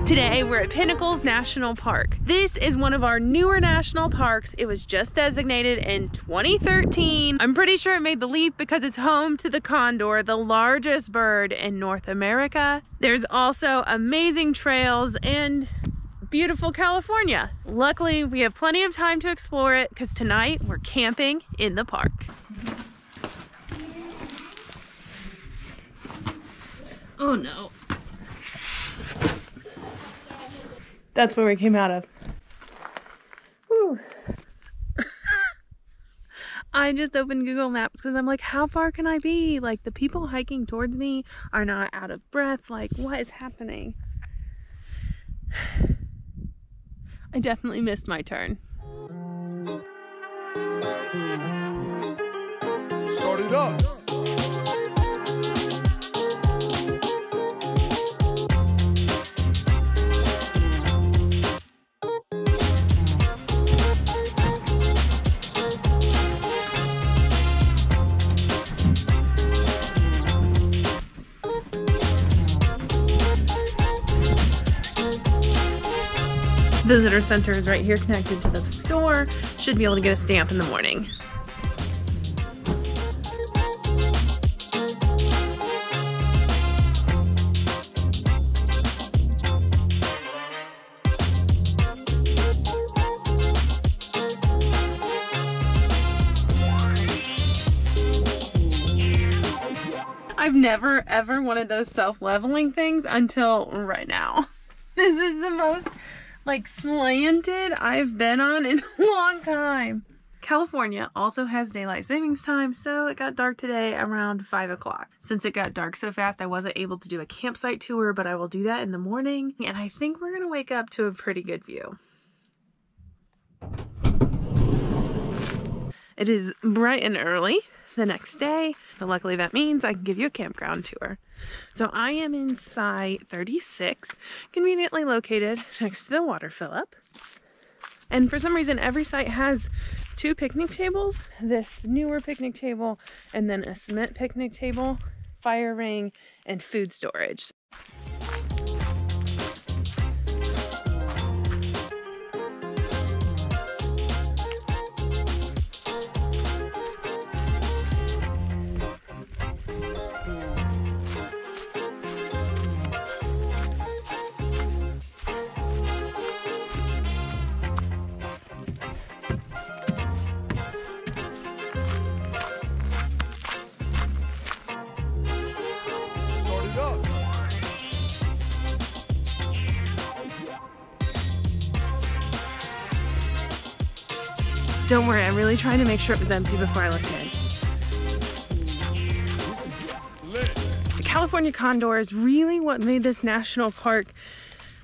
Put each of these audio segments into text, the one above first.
Today we're at Pinnacles National Park. This is one of our newer national parks. It was just designated in 2013. I'm pretty sure it made the leap because it's home to the condor, the largest bird in North America. There's also amazing trails and beautiful California. Luckily, we have plenty of time to explore it because tonight we're camping in the park. Oh no. That's where we came out of. Whew. I just opened Google Maps because I'm like, how far can I be? Like, the people hiking towards me are not out of breath. Like, what is happening? I definitely missed my turn. Start it up. Visitor center is right here connected to the store. Should be able to get a stamp in the morning. I've never ever wanted those self-leveling things until right now. This is the most like slanted I've been on in a long time. California also has daylight savings time, so it got dark today around 5 o'clock. Since it got dark so fast, I wasn't able to do a campsite tour, but I will do that in the morning, and I think we're gonna wake up to a pretty good view. It is bright and early the next day, but luckily that means I can give you a campground tour. So I am in site 36, conveniently located next to the water fill up. And for some reason, every site has 2 picnic tables, this newer picnic table, and then a cement picnic table, fire ring, and food storage. Don't worry, I'm really trying to make sure it was empty before I looked in. The California Condor is really what made this national park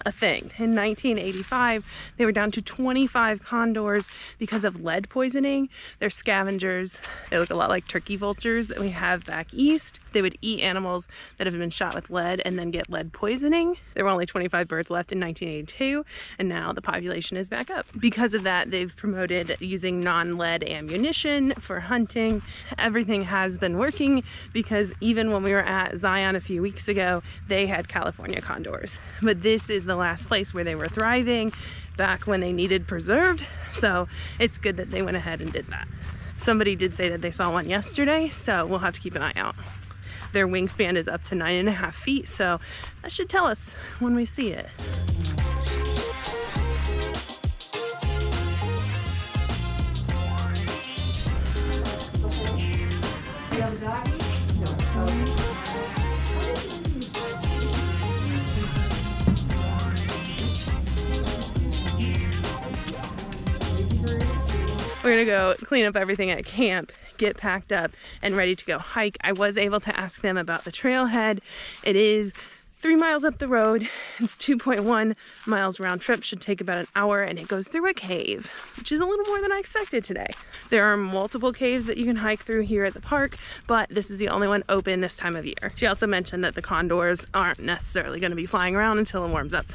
a thing. In 1985, they were down to 25 condors because of lead poisoning. They're scavengers. They look a lot like turkey vultures that we have back east. They would eat animals that have been shot with lead and then get lead poisoning. There were only 25 birds left in 1982, and now the population is back up. Because of that, they've promoted using non-lead ammunition for hunting. Everything has been working because even when we were at Zion a few weeks ago, they had California condors. But this is the last place where they were thriving back when they needed preserved, so it's good that they went ahead and did that. Somebody did say that they saw one yesterday, so we'll have to keep an eye out. Their wingspan is up to 9.5 feet, so that should tell us when we see it. We're gonna go clean up everything at camp, get packed up, and ready to go hike. I was able to ask them about the trailhead. It is 3 miles up the road. It's 2.1 miles round trip, should take about an hour, and it goes through a cave, which is a little more than I expected today. There are multiple caves that you can hike through here at the park, but this is the only one open this time of year. She also mentioned that the condors aren't necessarily gonna be flying around until it warms up.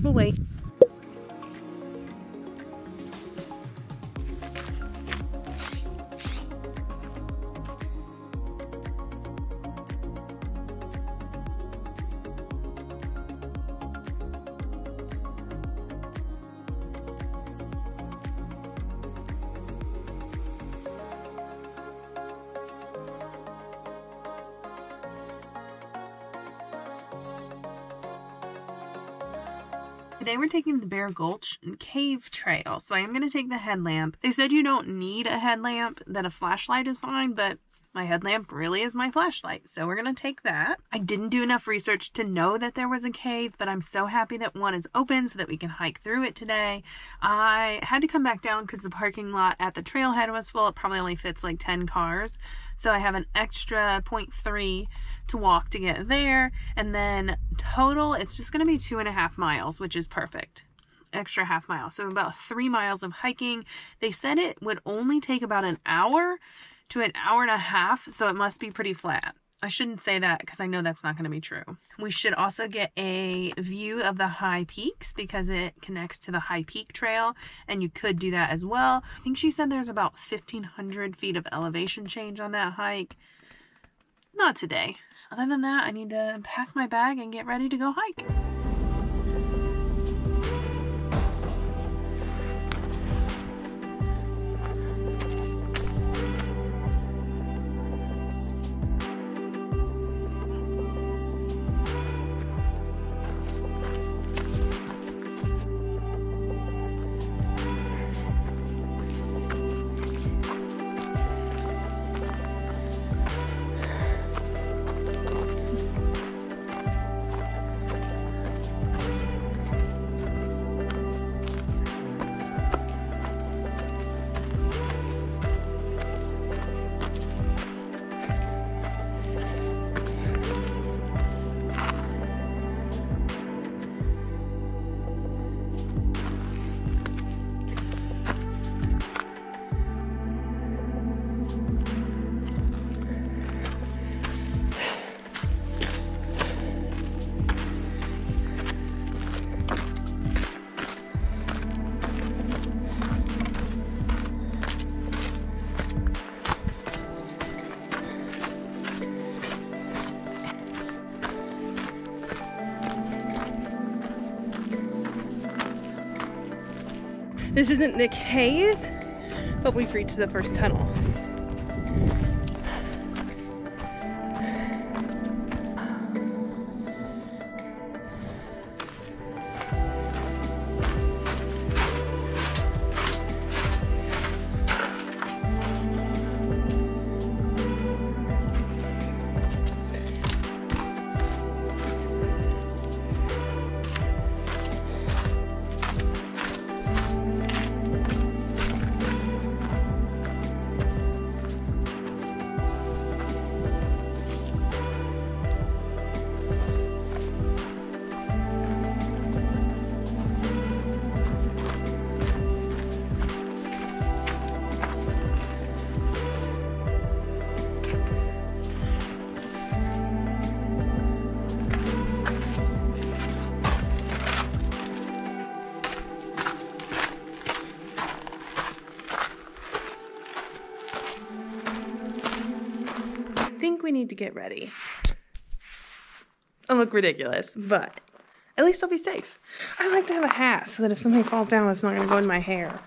We'll wait. Today we're taking the Bear Gulch Cave trail, so I am going to take the headlamp. They said you don't need a headlamp, that a flashlight is fine, but my headlamp really is my flashlight, so we're going to take that. I didn't do enough research to know that there was a cave, but I'm so happy that one is open so that we can hike through it today. I had to come back down because the parking lot at the trailhead was full. It probably only fits like 10 cars, so I have an extra 0.3 to walk to get there, and then total it's just going to be 2.5 miles, which is perfect. Extra half mile, so about 3 miles of hiking. They said it would only take about an hour to an hour and a half, so it must be pretty flat. I shouldn't say that because I know that's not going to be true. We should also get a view of the high peaks because it connects to the high peak trail, and you could do that as well. I think she said there's about 1,500 feet of elevation change on that hike. Not today. Other than that, I need to pack my bag and get ready to go hike. This isn't the cave, but we've reached the first tunnel. I think we need to get ready. I look ridiculous, but at least I'll be safe. I like to have a hat so that if something falls down, it's not going to go in my hair.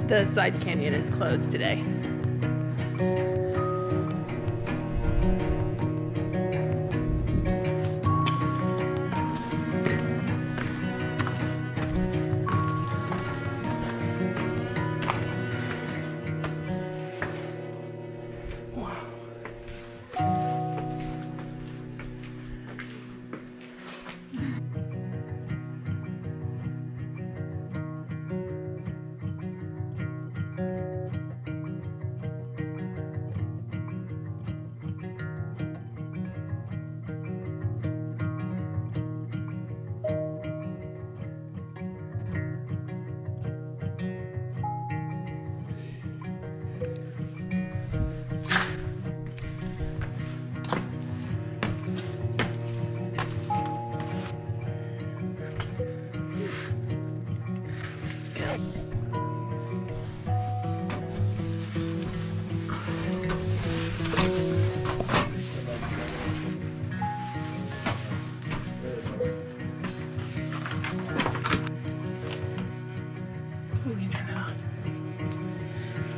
The side canyon is closed today.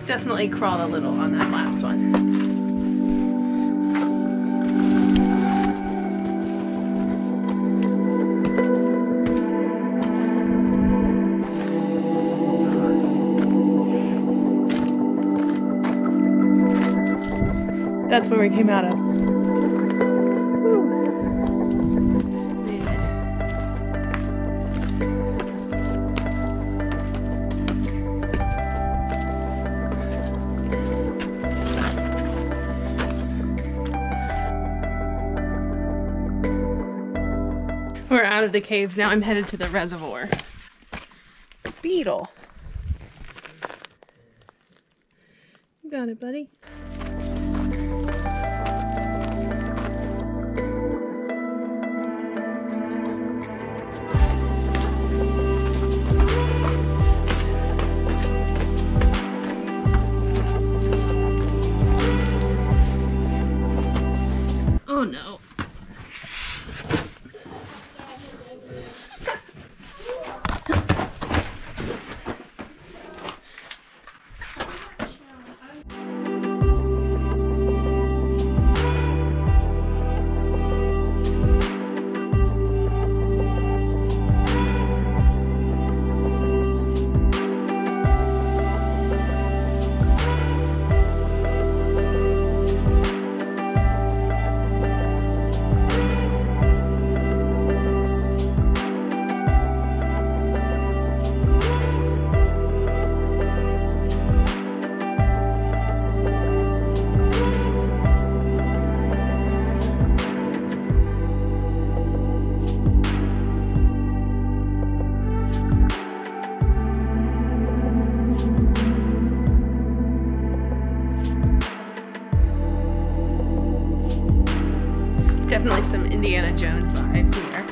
Definitely crawled a little on that last one. That's where we came out of. We're out of the caves now. I'm headed to the reservoir. Beetle. You got it, buddy. Oh no. Definitely some Indiana Jones vibes here.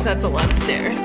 That's a lot of stairs.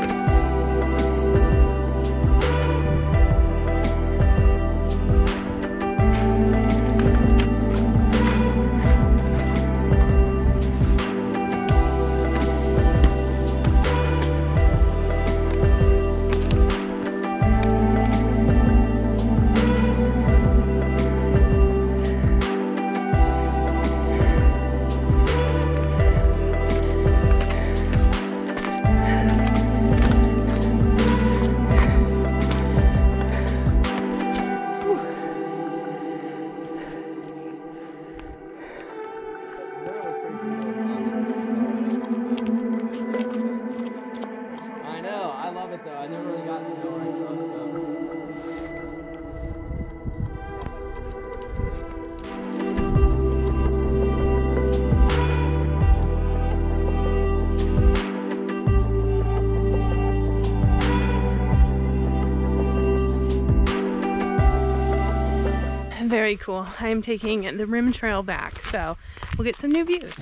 very cool. I am taking the rim trail back, so we'll get some new views.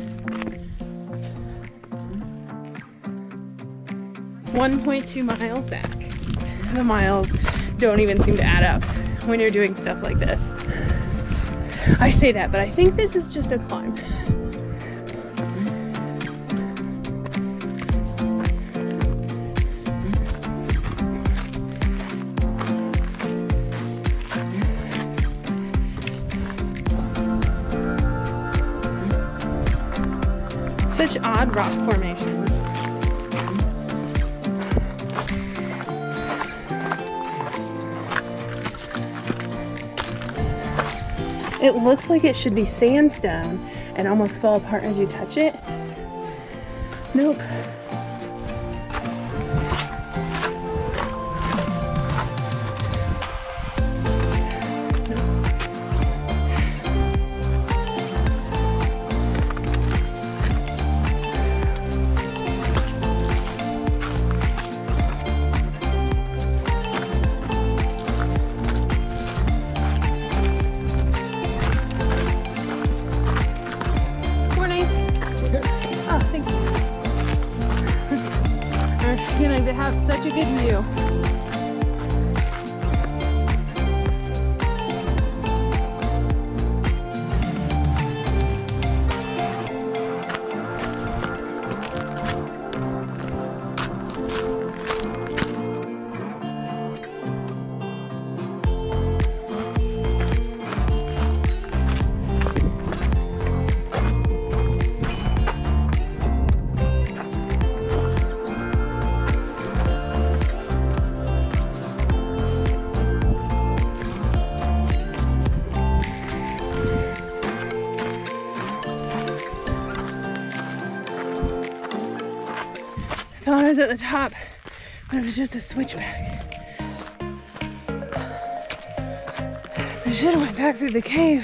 1.2 miles back. The miles don't even seem to add up when you're doing stuff like this. I say that, but I think this is just a climb. Such odd rock formations. It looks like it should be sandstone and almost fall apart as you touch it. Nope. To have such a good view. I thought I was at the top, but it was just a switchback. I should have went back through the cave.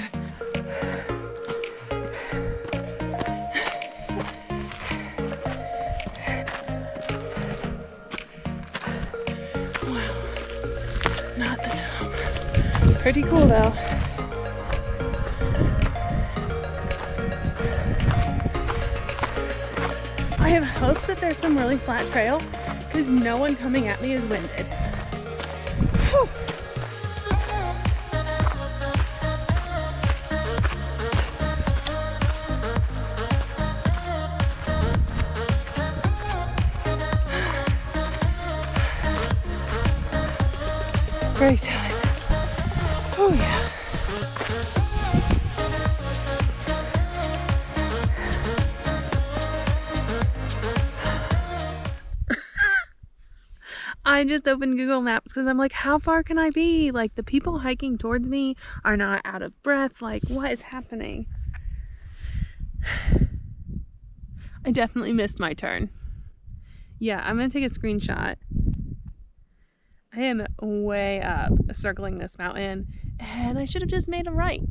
Wow, not the top. Pretty cool though. I have hopes that there's some really flat trail because no one coming at me is winded. Whew. Break time. Oh yeah. I just opened Google Maps because I'm like, how far can I be? Like, the people hiking towards me are not out of breath. Like, what is happening? I definitely missed my turn. Yeah, I'm gonna take a screenshot. I am way up circling this mountain and I should have just made a right.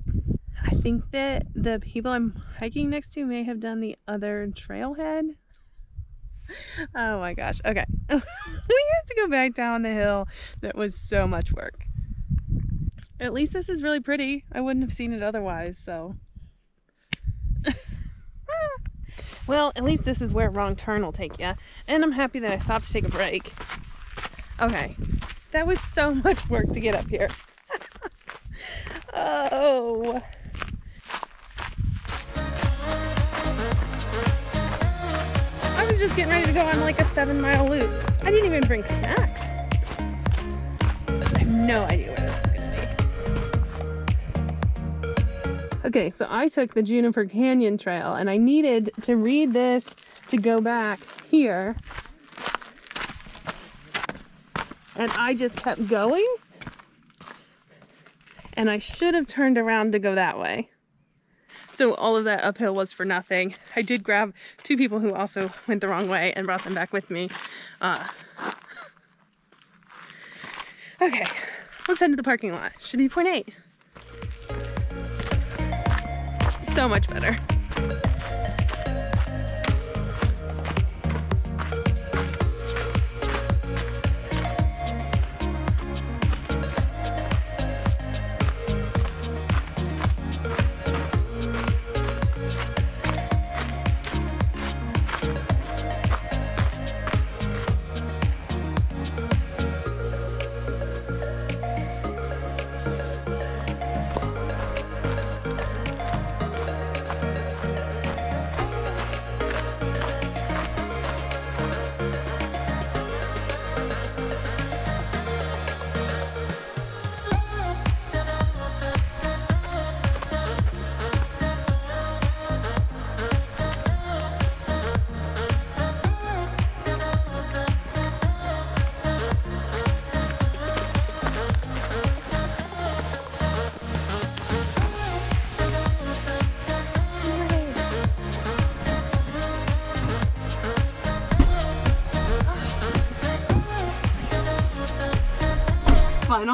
I think that the people I'm hiking next to may have done the other trailhead. Oh my gosh. Okay. We have to go back down the hill. That was so much work. At least this is really pretty. I wouldn't have seen it otherwise, so. Well, at least this is where wrong turn will take you. And I'm happy that I stopped to take a break. Okay. That was so much work to get up here. Oh. I was just getting ready to go on like a 7-mile loop. I didn't even bring snacks. I have no idea where this is gonna be. Okay, so I took the Juniper Canyon Trail and I needed to read this to go back here. And I just kept going. And I should have turned around to go that way. So all of that uphill was for nothing. I did grab 2 people who also went the wrong way and brought them back with me. Okay, let's head to the parking lot. Should be 0.8. So much better.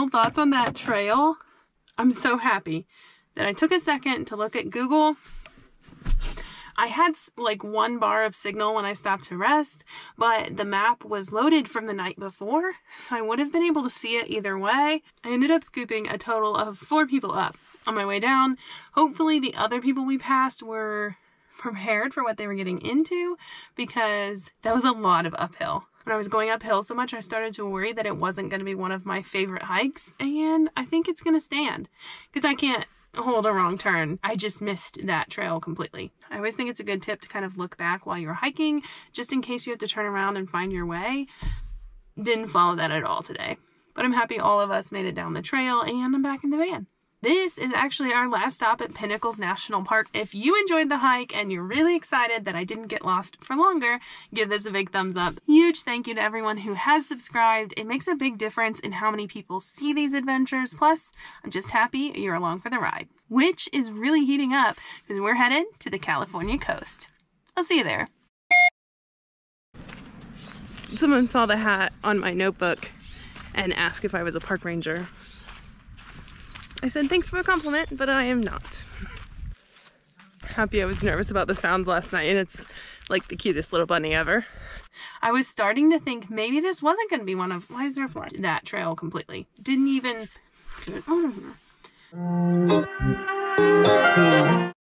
final thoughts on that trail. I'm so happy that I took a second to look at Google. I had like 1 bar of signal when I stopped to rest, but the map was loaded from the night before, so I would have been able to see it either way. I ended up scooping a total of 4 people up on my way down. Hopefully the other people we passed were prepared for what they were getting into, because that was a lot of uphill. When I was going uphill so much, I started to worry that it wasn't going to be one of my favorite hikes, and I think it's going to stand, because I can't hold a wrong turn. I just missed that trail completely. I always think it's a good tip to kind of look back while you're hiking, just in case you have to turn around and find your way. Didn't follow that at all today, but I'm happy all of us made it down the trail, and I'm back in the van. This is actually our last stop at Pinnacles National Park. If you enjoyed the hike and you're really excited that I didn't get lost for longer, give this a big thumbs up. Huge thank you to everyone who has subscribed. It makes a big difference in how many people see these adventures. Plus, I'm just happy you're along for the ride, which is really heating up because we're headed to the California coast. I'll see you there. Someone saw the hat on my notebook and asked if I was a park ranger. I said, thanks for the compliment, but I am not. Happy I was nervous about the sounds last night, and it's like the cutest little bunny ever. I was starting to think maybe this wasn't going to be one of, why is there a fly? That trail completely. Didn't even do it.